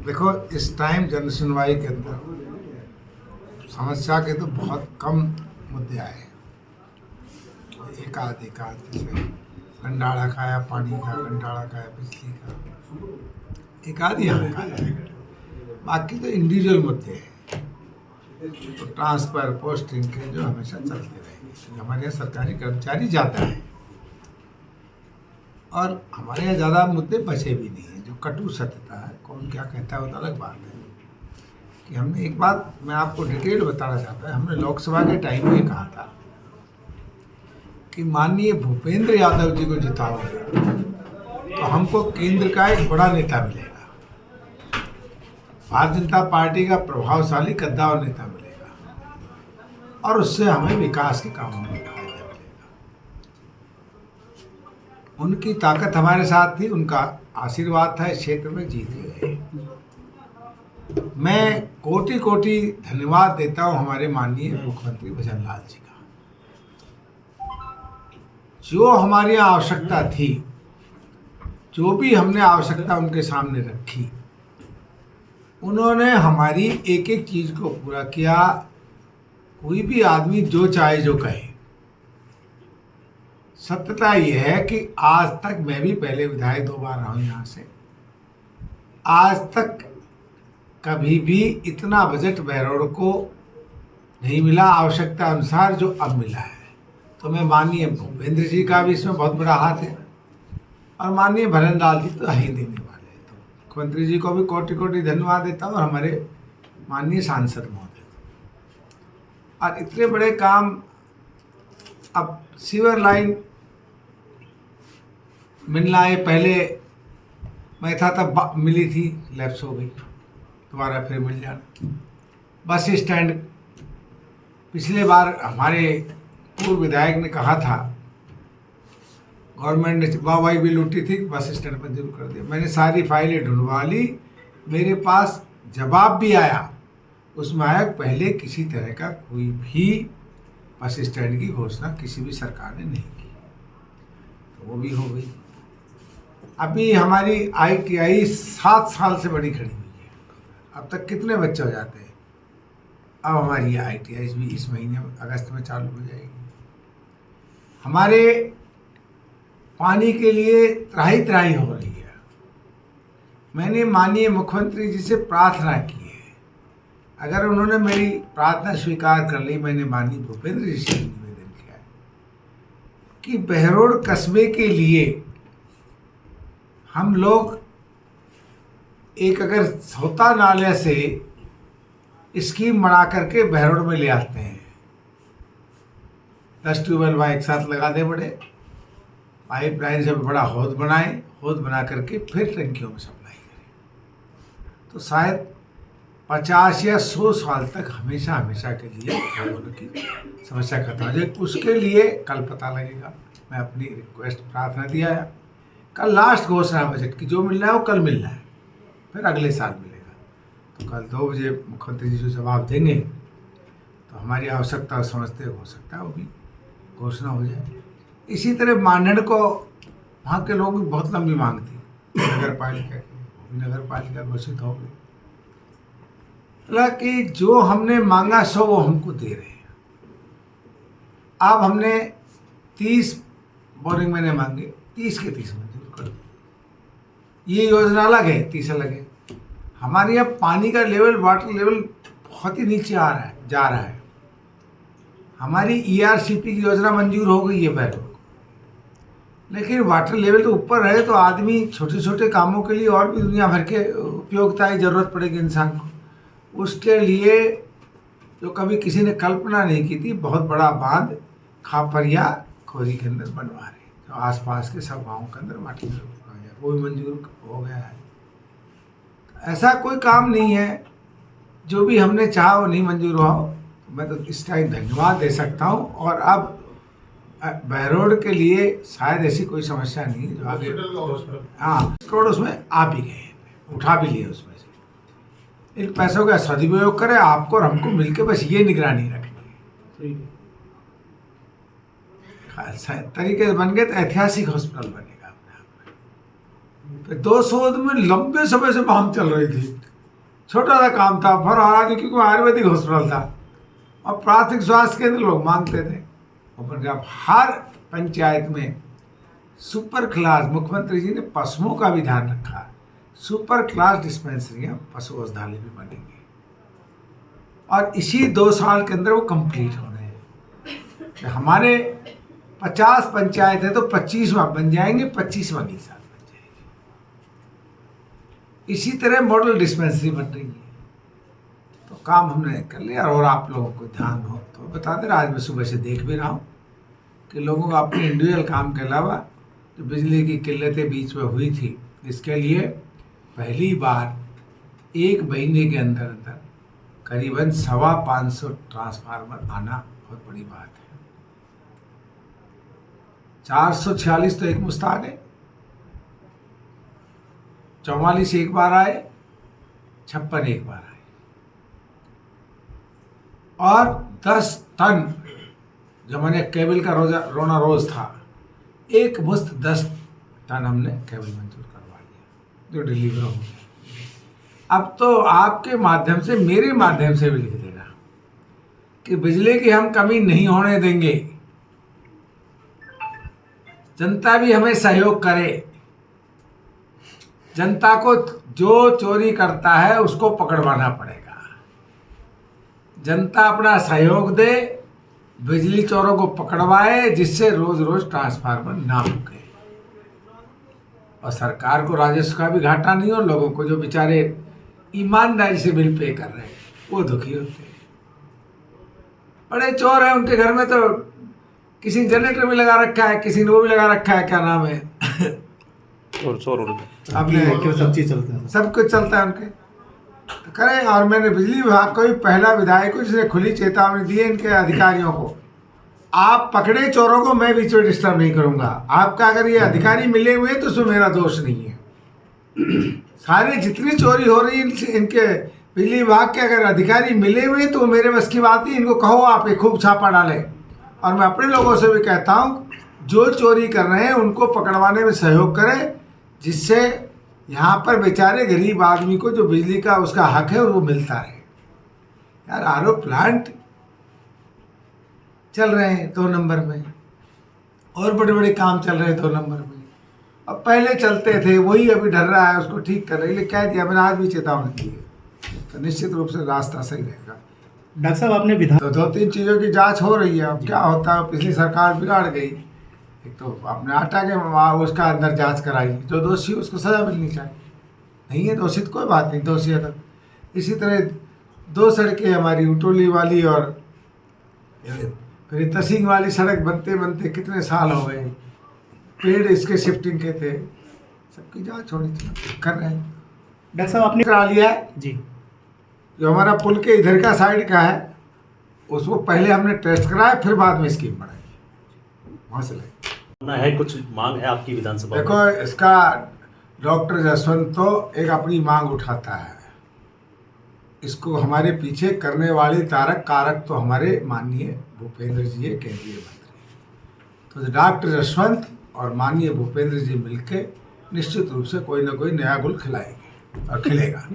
देखो, इस टाइम जन सुनवाई के अंदर समस्या के तो बहुत कम मुद्दे आए हैं। एक आध जैसे गंडाड़ा खाया पानी का, गंडाड़ा खाया बिजली का, एक आध यहाँ का है। बाकी तो इंडिविजुअल मुद्दे हैं, तो ट्रांसफर पोस्टिंग के जो हमेशा चलते रहेंगे। हमारे यहाँ सरकारी कर्मचारी ज़्यादा है और हमारे यहाँ ज़्यादा मुद्दे बचे भी नहीं हैं। जो कटु सत्यता है, कौन क्या कहता है वो तो अलग बात है। कि हमने एक बात मैं आपको डिटेल बताना चाहता हूँ। हमने लोकसभा के टाइम में कहा था कि माननीय भूपेंद्र यादव जी को जिताओगे तो हमको केंद्र का एक बड़ा नेता मिलेगा, भारतीय जनता पार्टी का प्रभावशाली कद्दावर नेता मिलेगा और उससे हमें विकास के कामों में फायदा मिलेगा। उनकी ताकत हमारे साथ थी, उनका आशीर्वाद था, इस क्षेत्र में जीत गए। मैं कोटि कोटि धन्यवाद देता हूं हमारे माननीय मुख्यमंत्री भजन लाल जी का। जो हमारी आवश्यकता थी, जो भी हमने आवश्यकता उनके सामने रखी, उन्होंने हमारी एक एक चीज को पूरा किया। कोई भी आदमी जो चाहे जो कहे, सत्यता यह है कि आज तक, मैं भी पहले विधायक 2 बार रहा हूं यहाँ से, आज तक कभी भी इतना बजट बहरोड़ को नहीं मिला आवश्यकता अनुसार जो अब मिला है। तो मैं माननीय भूपेंद्र जी का भी इसमें बहुत बड़ा हाथ है और माननीय भजन लाल जी तो ही देने वाले हैं। तो मुख्यमंत्री जी को भी कोटि कोटि धन्यवाद देता हूँ और हमारे माननीय सांसद महोदय को। और इतने बड़े काम, अब सीवर लाइन मिलना है, पहले मैं था तब मिली थी, लैप्स हो गई, दोबारा फिर मिल जाना। बस स्टैंड पिछले बार हमारे पूर्व विधायक ने कहा था, गवर्नमेंट ने वाहवाही भी लूटी थी, बस स्टैंड पर जरूर कर दिया। मैंने सारी फाइलें ढूंढवा ली, मेरे पास जवाब भी आया। उसमें आया पहले किसी तरह का कोई भी बस स्टैंड की घोषणा किसी भी सरकार ने नहीं की, तो वो भी हो गई। अभी हमारी ITI 7 साल से बड़ी खड़ी हुई है। अब तक कितने बच्चे हो जाते हैं। अब हमारी ITI भी इस महीने अगस्त में चालू हो जाएगी। हमारे पानी के लिए त्राही त्राही हो रही है। मैंने माननीय मुख्यमंत्री जी से प्रार्थना की है, अगर उन्होंने मेरी प्रार्थना स्वीकार कर ली, मैंने माननीय भूपेंद्र जी से निवेदन किया है कि बहरोड़ कस्बे के लिए हम लोग एक अगर सोता नाले से स्कीम बना करके बहरोड़ में ले आते हैं, 10 ट्यूबवेल वहाँ एक साथ लगा दे, बड़े पाइपलाइन से बड़ा हौद बनाए, हौद बना करके फिर टंकियों में सप्लाई करें, तो शायद 50 या 100 साल तक हमेशा हमेशा के लिए बहरोड़ की समस्या खत्म हो जाए। उसके लिए कल पता लगेगा। मैं अपनी रिक्वेस्ट प्रार्थना दिया है। कल लास्ट घोषणा बजट की, जो मिलना है वो कल मिलना है, फिर अगले साल मिलेगा। तो कल 2 बजे मुख्यमंत्री जी जो जवाब देंगे तो हमारी आवश्यकता समझते हो सकता है वो भी घोषणा हो जाए। इसी तरह मानड़ को वहाँ के लोग भी बहुत लंबी मांग थी नगर पालिका की, वो भी नगर पालिका घोषित हो गई। हालांकि जो हमने मांगा सो वो हमको दे रहे हैं। अब हमने 30 बोरिंग मैंने मांगे, 30 के 30 मंजूर कर दिए। ये योजना अलग है, 30 अलग है। हमारे यहाँ पानी का लेवल, वाटर लेवल बहुत ही नीचे जा रहा है। हमारी ERCP की योजना मंजूर हो गई है बहरोड़ को, लेकिन वाटर लेवल तो ऊपर रहे तो आदमी छोटे छोटे कामों के लिए और भी दुनिया भर के उपयोगिता की जरूरत पड़ेगी इंसान को। उसके लिए जो कभी किसी ने कल्पना नहीं की थी, बहुत बड़ा बांध खापरिया खोरी के अंदर बनवा रहे, तो आसपास के सब गाँवों के अंदर वाटर लेवल वो भी मंजूर हो गया है। ऐसा कोई काम नहीं है जो भी हमने चाहा वो नहीं मंजूर हुआ हो। मैं तो इस टाइम धन्यवाद दे सकता हूँ। और अब बहरोड़ के लिए शायद ऐसी कोई समस्या नहीं है जो आगे, हाँ, करोड़ उसमें आ भी गए, उठा भी लिए उसमें से। इन पैसों का सदुपयोग करें, आपको और हमको मिलकर बस ये निगरानी रखनी है। तरीके से बन गए तो ऐतिहासिक हॉस्पिटल बनेगा अपने आप में। 200 में लंबे समय से मांग चल रही थी, छोटा सा काम था, पर हालांकि क्योंकि आयुर्वेदिक हॉस्पिटल था और प्राथमिक स्वास्थ्य केंद्र लोग मांगते थे। और पंजाब हर पंचायत में सुपर क्लास, मुख्यमंत्री जी ने पशुओं का भी ध्यान रखा, सुपर क्लास डिस्पेंसरियाँ पशु औषधालय भी बनेंगे और इसी 2 साल के अंदर वो कंप्लीट हो रहे हैं। कि हमारे 50 पंचायत है तो 25वां बन जाएंगे, 25वां की साल बन जाएगी। इसी तरह मॉडल डिस्पेंसरी बन रही है। तो काम हमने कर लिया। और आप लोगों को ध्यान हो तो बता दें, आज मैं सुबह से देख भी रहा हूँ कि लोगों को अपने इंडिविजुअल काम के अलावा जो बिजली की किल्लतें बीच में हुई थी, इसके लिए पहली बार 1 महीने के अंदर अंदर करीबन 550 ट्रांसफार्मर आना बहुत बड़ी बात है। 446 तो एक मुश्त आ गए, 44 एक बार आए, 56 एक बार आए और 10 टन जो मैंने केबल का रोना रोज था, एक मुश्त 10 टन हमने केबल मंजूर करवा लिया जो डिलीवर हो गया। अब तो आपके माध्यम से, मेरे माध्यम से भी लिख देना कि बिजली की हम कमी नहीं होने देंगे। जनता भी हमें सहयोग करे। जनता को जो चोरी करता है उसको पकड़वाना पड़ेगा। जनता अपना सहयोग दे, बिजली चोरों को पकड़वाए, जिससे रोज रोज ट्रांसफार्मर ना रुके और सरकार को राजस्व का भी घाटा नहीं हो। लोगों को जो बेचारे ईमानदारी से बिल पे कर रहे हैं वो दुखी होते हैं। बड़े चोर हैं, उनके घर में तो किसी ने जनरेटर भी लगा रखा है, किसी ने वो भी लगा रखा है, क्या नाम है और आपने, सब चीज चलता है, सब कुछ चलता है उनके। तो करें। और मैंने बिजली विभाग को भी पहला विधायक को जिसने खुली चेतावनी दी है इनके अधिकारियों को, आप पकड़े चोरों को, मैं बीच में डिस्टर्ब नहीं करूंगा। आपका अगर ये अधिकारी मिले हुए तो उसमें मेरा दोष नहीं है। सारी जितनी चोरी हो रही है इनके बिजली विभाग के अगर अधिकारी मिले हुए तो मेरे बस की बात नहीं। इनको कहो आप एक खूब छापा डालें। और मैं अपने लोगों से भी कहता हूँ जो चोरी कर रहे हैं उनको पकड़वाने में सहयोग करें, जिससे यहाँ पर बेचारे गरीब आदमी को जो बिजली का उसका हक है वो मिलता रहे। यार आरओ प्लांट चल रहे हैं 2 नंबर में और बड़े बड़े काम चल रहे हैं 2 नंबर में। अब पहले चलते थे वही अभी ढल रहा है, उसको ठीक कर रहे हैं। कह दिया मैंने, आज भी चेतावनी दी है, तो निश्चित रूप से रास्ता सही रहेगा। डॉक्टर साहब आपने विधान तो 2-3 चीज़ों की जांच हो रही है। अब क्या होता है, पिछली सरकार बिगाड़ गई। एक तो अपने आटा के उसका अंदर जांच कराई, जो दोषी उसको सज़ा मिलनी चाहिए। नहीं है दोषित कोई बात नहीं, दोषी है तो। इसी तरह 2 सड़कें हमारी, उटोली वाली और फिर तसिंग वाली सड़क बनते बनते कितने साल हो गए। पेड़ इसके शिफ्टिंग के थे, सबकी जांच होनी चाहिए, कर रहे हैं। डॉक्टर साहब आपने करा लिया है। जी, जो हमारा पुल के इधर का साइड का है उसको पहले हमने टेस्ट कराया, फिर बाद में स्कीम बनाई, वहाँ से लगे। है कुछ मांग है आपकी विधानसभा में? देखो, इसका डॉक्टर जसवंत तो एक अपनी मांग उठाता है, इसको हमारे पीछे करने वाले तारक कारक तो हमारे माननीय भूपेंद्र जी है, केंद्रीय मंत्री। तो डॉक्टर जसवंत और माननीय भूपेंद्र जी मिलके निश्चित रूप से कोई ना कोई नया गुल खिलाएंगे और खिलेगा।